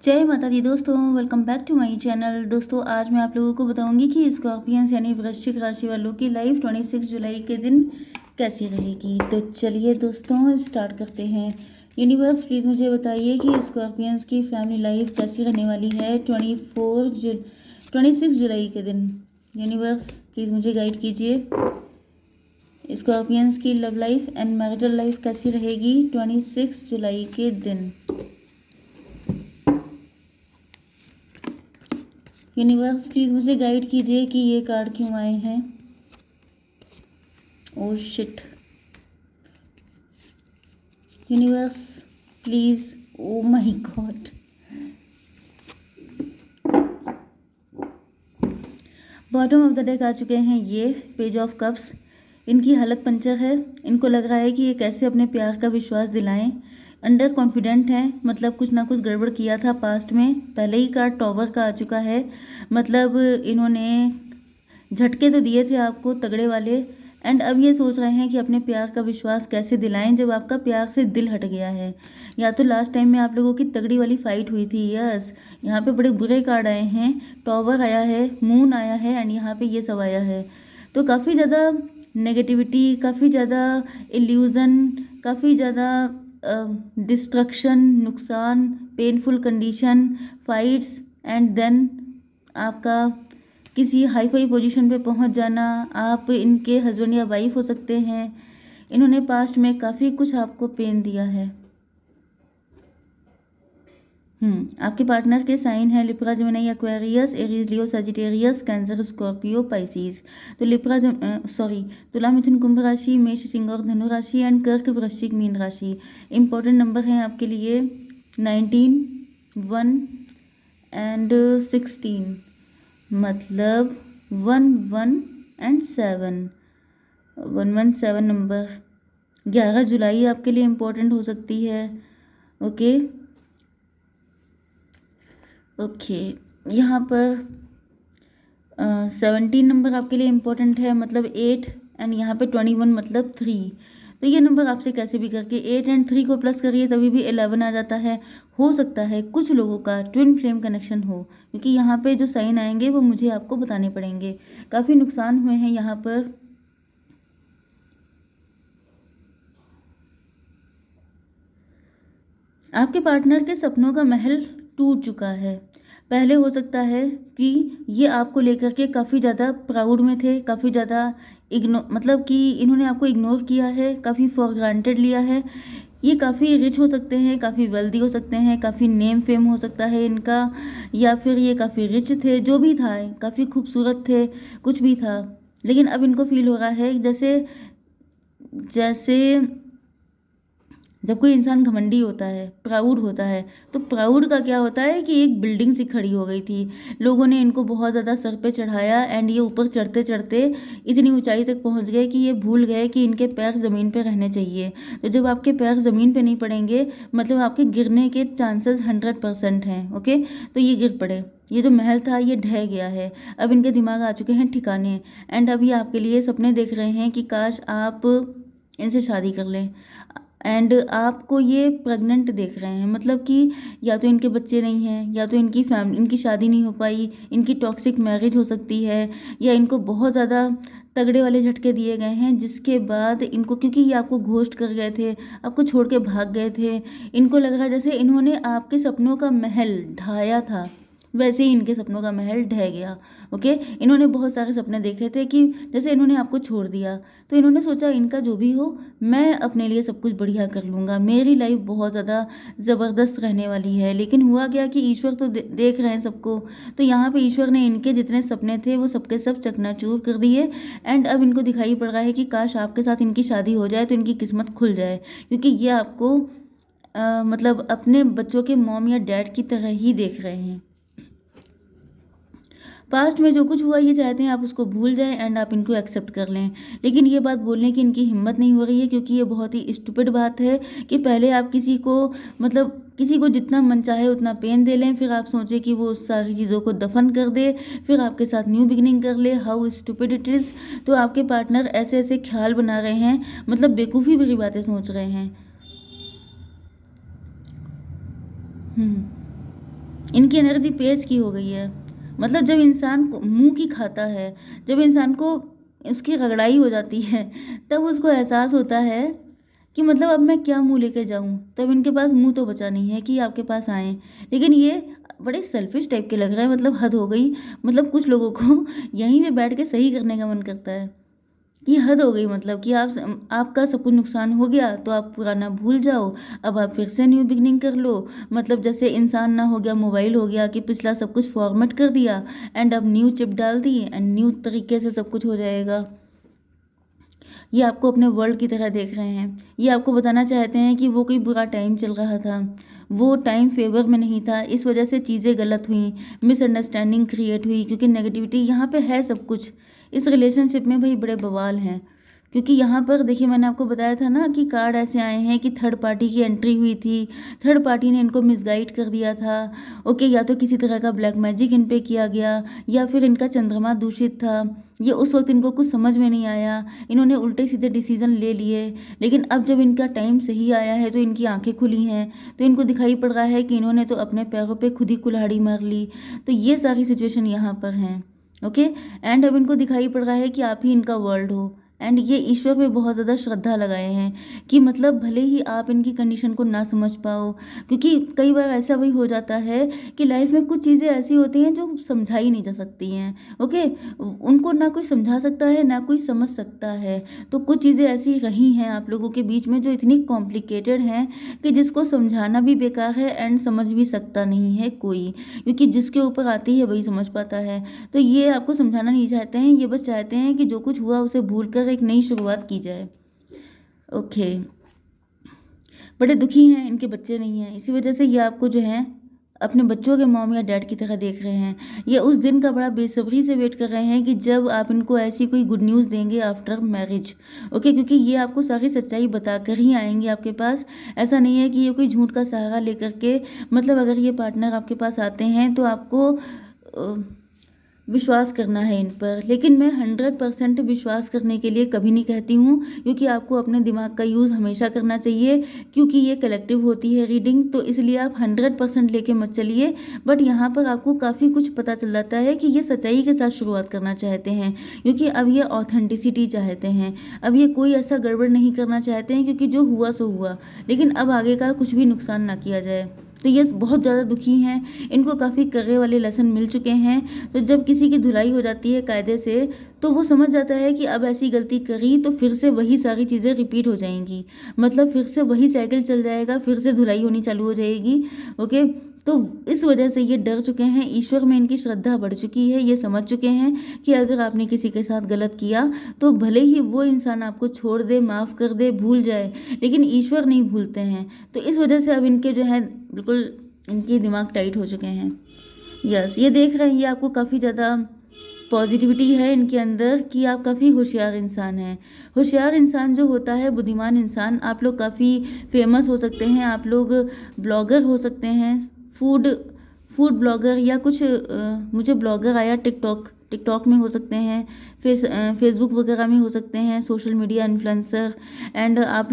जय माता दी दोस्तों, welcome back to my channel. दोस्तों आज मैं आप लोगों को बताऊंगी कि स्कॉर्पियंस यानी वृश्चिक राशि वालों की लाइफ 26 जुलाई के दिन कैसी रहेगी। तो चलिए दोस्तों स्टार्ट करते हैं। यूनिवर्स प्लीज़ मुझे बताइए कि स्कॉर्पियंस की फैमिली लाइफ कैसी रहने वाली है 26 जुलाई के दिन। यूनिवर्स प्लीज़ मुझे गाइड कीजिए। स्कॉर्पियंस की love life and marital life कैसी रहेगी 26 जुलाई के दिन। यूनिवर्स प्लीज़ मुझे गाइड कीजिए कि ये कार्ड क्यों आए हैं। Oh shit. Universe please, oh my god. Bottom of the deck आ चुके हैं ये पेज ऑफ कप्स। इनकी हालत पंचर है। इनको लग रहा है कि ये कैसे अपने प्यार का विश्वास दिलाएं। अंडर कॉन्फिडेंट हैं, मतलब कुछ ना कुछ गड़बड़ किया था पास्ट में। पहले ही कार्ड टॉवर का आ चुका है, मतलब इन्होंने झटके तो दिए थे आपको तगड़े वाले। एंड अब ये सोच रहे हैं कि अपने प्यार का विश्वास कैसे दिलाएं जब आपका प्यार से दिल हट गया है। या तो लास्ट टाइम में आप लोगों की तगड़ी वाली फाइट हुई थी। यस, यहाँ पे बड़े बुरे कार्ड आए हैं। टॉवर आया है, मून आया है एंड यहाँ पे ये सब आया है। तो काफ़ी ज़्यादा नेगेटिविटी, काफ़ी ज़्यादा इल्यूज़न, काफ़ी ज़्यादा डिस्ट्रक्शन, नुकसान, painful condition, fights and then आपका किसी हाई फाई पोजीशन पे पहुंच जाना। आप इनके हस्बैंड या वाइफ हो सकते हैं। इन्होंने पास्ट में काफ़ी कुछ आपको पेन दिया है। आपके पार्टनर के साइन है लिब्रा, जेमिनी, एक्वेरियस, एरीज, लियो, सजिटेरियस, कैंसर, स्कॉर्पियो, पाइसिस। तो लिब्रा तुला, मिथुन, कुंभ राशि, मेष, सिंह और धनु राशि एंड कर्क, वृश्चिक, मीन राशि। इंपॉर्टेंट नंबर हैं आपके लिए 19, 1 एंड 16, मतलब 1, 1 एंड 7। 117 नंबर। 11 जुलाई आपके लिए इम्पोर्टेंट हो सकती है। ओके, यहाँ पर 17 नंबर आपके लिए इम्पोर्टेंट है, मतलब 8 एंड यहाँ पे 21 मतलब 3। तो ये नंबर आपसे कैसे भी करके 8 एंड 3 को प्लस करिए तभी भी 11 आ जाता है। हो सकता है कुछ लोगों का ट्विन फ्लेम कनेक्शन हो, क्योंकि यहाँ पे जो साइन आएंगे वो मुझे आपको बताने पड़ेंगे। काफ़ी नुकसान हुए हैं यहाँ पर। आपके पार्टनर के सपनों का महल टूट चुका है। पहले हो सकता है कि ये आपको लेकर के काफ़ी ज़्यादा प्राउड में थे, काफ़ी ज़्यादा मतलब कि इन्होंने आपको इग्नोर किया है, काफ़ी फॉर ग्रांटेड लिया है। ये काफ़ी रिच हो सकते हैं, काफ़ी वेल्दी हो सकते हैं, काफ़ी नेम फेम हो सकता है इनका, या फिर ये काफ़ी रिच थे, जो भी था, काफ़ी खूबसूरत थे, कुछ भी था। लेकिन अब इनको फील हो रहा है जैसे जैसे जब कोई इंसान घमंडी होता है, प्राउड होता है, तो प्राउड का क्या होता है कि एक बिल्डिंग सी खड़ी हो गई थी। लोगों ने इनको बहुत ज़्यादा सर पे चढ़ाया एंड ये ऊपर चढ़ते चढ़ते इतनी ऊंचाई तक पहुंच गए कि ये भूल गए कि इनके पैर ज़मीन पे रहने चाहिए। तो जब आपके पैर ज़मीन पे नहीं पड़ेंगे, मतलब आपके गिरने के चांसेस 100% हैं। ओके, तो ये गिर पड़े। ये जो महल था ये ढह गया है। अब इनके दिमाग आ चुके हैं ठिकाने एंड अभी आपके लिए सपने देख रहे हैं कि काश आप इनसे शादी कर लें। एंड आपको ये प्रेग्नेंट देख रहे हैं, मतलब कि या तो इनके बच्चे नहीं हैं, या तो इनकी शादी नहीं हो पाई, इनकी टॉक्सिक मैरिज हो सकती है, या इनको बहुत ज़्यादा तगड़े वाले झटके दिए गए हैं जिसके बाद इनको, क्योंकि ये आपको घोस्ट कर गए थे, आपको छोड़ के भाग गए थे। इनको लग रहा है जैसे इन्होंने आपके सपनों का महल ढाया था, वैसे ही इनके सपनों का महल ढह गया। ओके, इन्होंने बहुत सारे सपने देखे थे कि जैसे इन्होंने आपको छोड़ दिया, तो इन्होंने सोचा इनका जो भी हो मैं अपने लिए सब कुछ बढ़िया कर लूँगा, मेरी लाइफ बहुत ज़्यादा ज़बरदस्त रहने वाली है। लेकिन हुआ क्या कि ईश्वर तो देख रहे हैं सबको। तो यहाँ पे ईश्वर ने इनके जितने सपने थे वो सबके सब चकनाचूर कर दिए एंड अब इनको दिखाई पड़ रहा है कि काश आपके साथ इनकी शादी हो जाए तो इनकी किस्मत खुल जाए, क्योंकि ये आपको मतलब अपने बच्चों के मॉम या डैड की तरह ही देख रहे हैं। पास्ट में जो कुछ हुआ ये चाहते हैं आप उसको भूल जाएं एंड आप इनको एक्सेप्ट कर लें। लेकिन ये बात बोलने की इनकी हिम्मत नहीं हो रही है, क्योंकि ये बहुत ही स्टूपिड बात है कि पहले आप किसी को, मतलब किसी को जितना मन चाहे उतना पेन दे लें, फिर आप सोचें कि वो उस सारी चीज़ों को दफन कर दे, फिर आपके साथ न्यू बिगिनिंग कर ले। How stupid it is. तो आपके पार्टनर ऐसे ऐसे ख्याल बना रहे हैं, मतलब बेवकूफ़ी भरी बातें सोच रहे हैं। इनकी एनर्जी पेज की हो गई है। मतलब जब इंसान को मुंह की खाता है, जब इंसान को उसकी रगड़ाई हो जाती है, तब उसको एहसास होता है कि मतलब अब मैं क्या मुंह लेके जाऊं। तब इनके पास मुंह तो बचा नहीं है कि आपके पास आए। लेकिन ये बड़े सेल्फिश टाइप के लग रहे हैं, मतलब हद हो गई। मतलब कुछ लोगों को यहीं पे बैठ के सही करने का मन करता है कि हद हो गई। मतलब कि आपका सब कुछ नुकसान हो गया तो आप पुराना भूल जाओ, अब आप फिर से न्यू बिगनिंग कर लो। मतलब जैसे इंसान ना हो गया, मोबाइल हो गया कि पिछला सब कुछ फॉर्मेट कर दिया एंड अब न्यू चिप डाल दी एंड न्यू तरीके से सब कुछ हो जाएगा। ये आपको अपने वर्ल्ड की तरह देख रहे हैं। ये आपको बताना चाहते हैं कि वो कोई बुरा टाइम चल रहा था, वो टाइम फेवर में नहीं था, इस वजह से चीज़ें गलत हुई, मिसअंडरस्टैंडिंग क्रिएट हुई, क्योंकि नेगेटिविटी यहाँ पे है सब कुछ। इस रिलेशनशिप में भाई बड़े बवाल हैं। क्योंकि यहाँ पर देखिए, मैंने आपको बताया था ना कि कार्ड ऐसे आए हैं कि थर्ड पार्टी की एंट्री हुई थी, थर्ड पार्टी ने इनको मिसगाइड कर दिया था। ओके, या तो किसी तरह का ब्लैक मैजिक इन पे किया गया, या फिर इनका चंद्रमा दूषित था, ये उस वक्त इनको कुछ समझ में नहीं आया, इन्होंने उल्टे सीधे डिसीजन ले लिए। लेकिन अब जब इनका टाइम सही आया है तो इनकी आंखें खुली हैं, तो इनको दिखाई पड़ रहा है कि इन्होंने तो अपने पैरों पे खुद ही कुल्हाड़ी मार ली। तो ये सारी सिचुएशन यहाँ पर हैं। ओके, एंड अब इनको दिखाई पड़ रहा है कि आप ही इनका वर्ल्ड हो। एंड ये ईश्वर पे बहुत ज़्यादा श्रद्धा लगाए हैं कि मतलब भले ही आप इनकी कंडीशन को ना समझ पाओ, क्योंकि कई बार ऐसा भी हो जाता है कि लाइफ में कुछ चीज़ें ऐसी होती हैं जो समझाई नहीं जा सकती हैं। ओके, उनको ना कोई समझा सकता है ना कोई समझ सकता है। तो कुछ चीज़ें ऐसी रही हैं आप लोगों के बीच में जो इतनी कॉम्प्लिकेटेड हैं कि जिसको समझाना भी बेकार है एंड समझ भी सकता नहीं है कोई, क्योंकि जिसके ऊपर आती है वही समझ पाता है। तो ये आपको समझाना नहीं चाहते हैं, ये बस चाहते हैं कि जो कुछ हुआ उसे भूल कर एक नई शुरुआत की जाए। ओके, बड़े दुखी हैं, इनके बच्चे नहीं हैं, इसी वजह से ये आपको जो है अपने बच्चों के मॉम या डैड की तरह देख रहे हैं। ये उस दिन का बड़ा बेसब्री से वेट कर रहे हैं कि जब आप इनको ऐसी कोई गुड न्यूज़ देंगे आफ्टर मैरिज। ओके, क्योंकि ये आपको सारी सच्चाई बताकर ही आएंगे आपके पास। ऐसा नहीं है कि ये कोई झूठ का सहारा लेकर के, मतलब अगर ये पार्टनर आपके पास आते हैं तो आपको विश्वास करना है इन पर। लेकिन मैं 100% विश्वास करने के लिए कभी नहीं कहती हूँ, क्योंकि आपको अपने दिमाग का यूज़ हमेशा करना चाहिए, क्योंकि ये कलेक्टिव होती है रीडिंग। तो इसलिए आप 100% लेके मत चलिए। बट यहाँ पर आपको काफ़ी कुछ पता चल जाता है कि ये सच्चाई के साथ शुरुआत करना चाहते हैं, क्योंकि अब ये ऑथेंटिसिटी चाहते हैं। अब ये कोई ऐसा गड़बड़ नहीं करना चाहते हैं, क्योंकि जो हुआ सो हुआ, लेकिन अब आगे का कुछ भी नुकसान ना किया जाए। तो ये बहुत ज़्यादा दुखी हैं, इनको काफ़ी कर्रे वाले लेसन मिल चुके हैं। तो जब किसी की धुलाई हो जाती है कायदे से, तो वो समझ जाता है कि अब ऐसी गलती करी तो फिर से वही सारी चीज़ें रिपीट हो जाएंगी, मतलब फिर से वही साइकिल चल जाएगा, फिर से धुलाई होनी चालू हो जाएगी। ओके, तो इस वजह से ये डर चुके हैं, ईश्वर में इनकी श्रद्धा बढ़ चुकी है। ये समझ चुके हैं कि अगर आपने किसी के साथ गलत किया तो भले ही वो इंसान आपको छोड़ दे, माफ़ कर दे, भूल जाए, लेकिन ईश्वर नहीं भूलते हैं। तो इस वजह से अब इनके जो है बिल्कुल इनके दिमाग टाइट हो चुके हैं। यस, ये देख रहे हैं, ये आपको काफ़ी ज़्यादा पॉजिटिविटी है इनके अंदर कि आप काफ़ी होशियार इंसान हैं। होशियार इंसान जो होता है, बुद्धिमान इंसान, आप लोग काफ़ी फेमस हो सकते हैं, आप लोग ब्लॉगर हो सकते हैं, फूड फूड ब्लॉगर, या कुछ मुझे ब्लॉगर आया टिकटॉक में हो सकते हैं, फेसबुक वगैरह में हो सकते हैं, सोशल मीडिया इन्फ्लुएंसर। एंड आप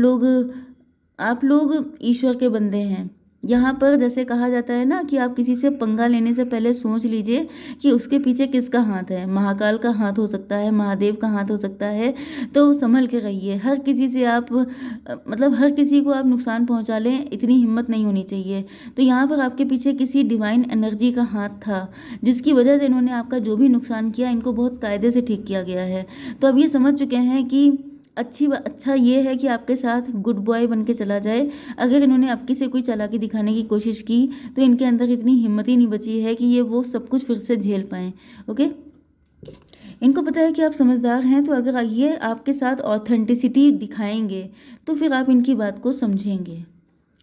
लोग ईश्वर के बंदे हैं। यहाँ पर जैसे कहा जाता है ना कि आप किसी से पंगा लेने से पहले सोच लीजिए कि उसके पीछे किसका हाथ है। महाकाल का हाथ हो सकता है, महादेव का हाथ हो सकता है। तो संभल के रहिए, हर किसी से आप मतलब हर किसी को आप नुकसान पहुँचा लें, इतनी हिम्मत नहीं होनी चाहिए। तो यहाँ पर आपके पीछे किसी डिवाइन एनर्जी का हाथ था, जिसकी वजह से इन्होंने आपका जो भी नुकसान किया, इनको बहुत कायदे से ठीक किया गया है। तो अब ये समझ चुके हैं कि अच्छा ये है कि आपके साथ गुड बॉय बन के चला जाए। अगर इन्होंने आपकी से कोई चालाकी दिखाने की कोशिश की तो इनके अंदर इतनी हिम्मत ही नहीं बची है कि ये वो सब कुछ फिर से झेल पाएँ। ओके, इनको पता है कि आप समझदार हैं, तो अगर ये आपके साथ ऑथेंटिसिटी दिखाएंगे तो फिर आप इनकी बात को समझेंगे।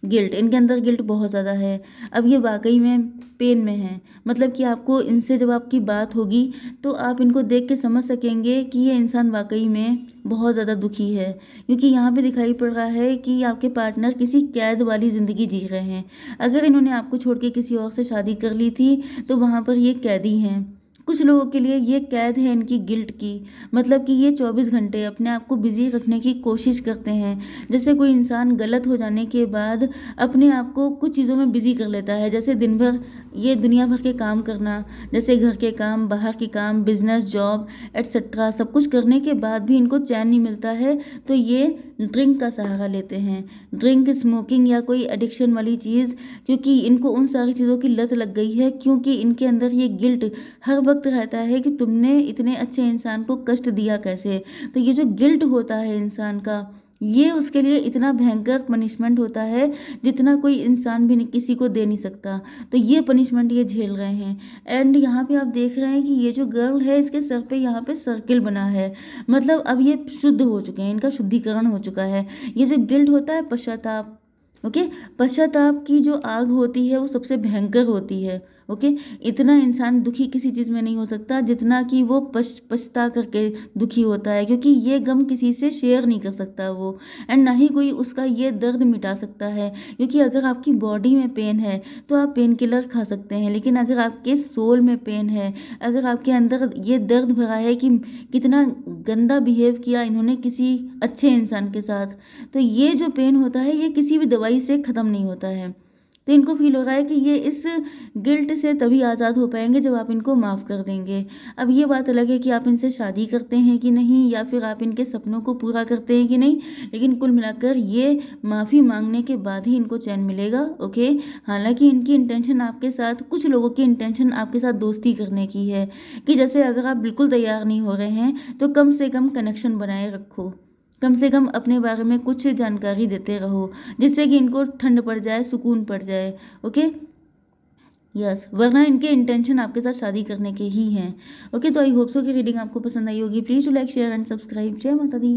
गिल्ट, इनके अंदर गिल्ट बहुत ज़्यादा है। अब ये वाकई में पेन में है, मतलब कि आपको इनसे जब आपकी बात होगी तो आप इनको देख के समझ सकेंगे कि ये इंसान वाकई में बहुत ज़्यादा दुखी है, क्योंकि यहाँ पे दिखाई पड़ रहा है कि आपके पार्टनर किसी कैद वाली ज़िंदगी जी रहे हैं। अगर इन्होंने आपको छोड़ के किसी और से शादी कर ली थी तो वहाँ पर ये कैदी हैं। कुछ लोगों के लिए ये कैद है इनकी गिल्ट की, मतलब कि ये 24 घंटे अपने आप को बिजी रखने की कोशिश करते हैं। जैसे कोई इंसान गलत हो जाने के बाद अपने आप को कुछ चीज़ों में बिजी कर लेता है, जैसे दिन भर ये दुनिया भर के काम करना, जैसे घर के काम, बाहर के काम, बिजनेस, जॉब एटसेट्रा सब कुछ करने के बाद भी इनको चैन नहीं मिलता है, तो ये ड्रिंक का सहारा लेते हैं। ड्रिंक, स्मोकिंग या कोई एडिक्शन वाली चीज़, क्योंकि इनको उन सारी चीज़ों की लत लग गई है, क्योंकि इनके अंदर ये गिल्ट हर वक्त रहता है कि तुमने इतने अच्छे इंसान को कष्ट दिया कैसे। तो ये जो गिल्ट होता है इंसान का, ये उसके लिए इतना भयंकर पनिशमेंट होता है जितना कोई इंसान भी नहीं, किसी को दे नहीं सकता। तो ये पनिशमेंट ये झेल रहे हैं। एंड यहाँ पे आप देख रहे हैं कि ये जो गर्ल है, इसके सर पे यहाँ पे सर्किल बना है, मतलब अब ये शुद्ध हो चुके हैं, इनका शुद्धिकरण हो चुका है। ये जो गिल्ट होता है, पश्चाताप, ओके, पश्चाताप की जो आग होती है वो सबसे भयंकर होती है। ओके, इतना इंसान दुखी किसी चीज़ में नहीं हो सकता जितना कि वो पछता करके दुखी होता है, क्योंकि ये गम किसी से शेयर नहीं कर सकता वो, एंड ना ही कोई उसका ये दर्द मिटा सकता है। क्योंकि अगर आपकी बॉडी में पेन है तो आप पेन किलर खा सकते हैं, लेकिन अगर आपके सोल में पेन है, अगर आपके अंदर ये दर्द भरा है कि कितना गंदा बिहेव किया इन्होंने किसी अच्छे इंसान के साथ, तो ये जो पेन होता है ये किसी भी दवाई से ख़त्म नहीं होता है। तो इनको फील हो रहा है कि ये इस गिल्ट से तभी आज़ाद हो पाएंगे जब आप इनको माफ़ कर देंगे। अब ये बात अलग है कि आप इनसे शादी करते हैं कि नहीं, या फिर आप इनके सपनों को पूरा करते हैं कि नहीं, लेकिन कुल मिलाकर ये माफ़ी मांगने के बाद ही इनको चैन मिलेगा। ओके, हालांकि इनकी इंटेंशन आपके साथ, कुछ लोगों की इंटेंशन आपके साथ दोस्ती करने की है, कि जैसे अगर आप बिल्कुल तैयार नहीं हो रहे हैं तो कम से कम कनेक्शन बनाए रखो, कम से कम अपने बारे में कुछ जानकारी देते रहो, जिससे कि इनको ठंड पड़ जाए, सुकून पड़ जाए। ओके, यस, वरना इनके इंटेंशन आपके साथ शादी करने के ही हैं। ओके, तो आई होप सो कि रीडिंग आपको पसंद आई होगी। Please to like, share and subscribe. जय माता दी।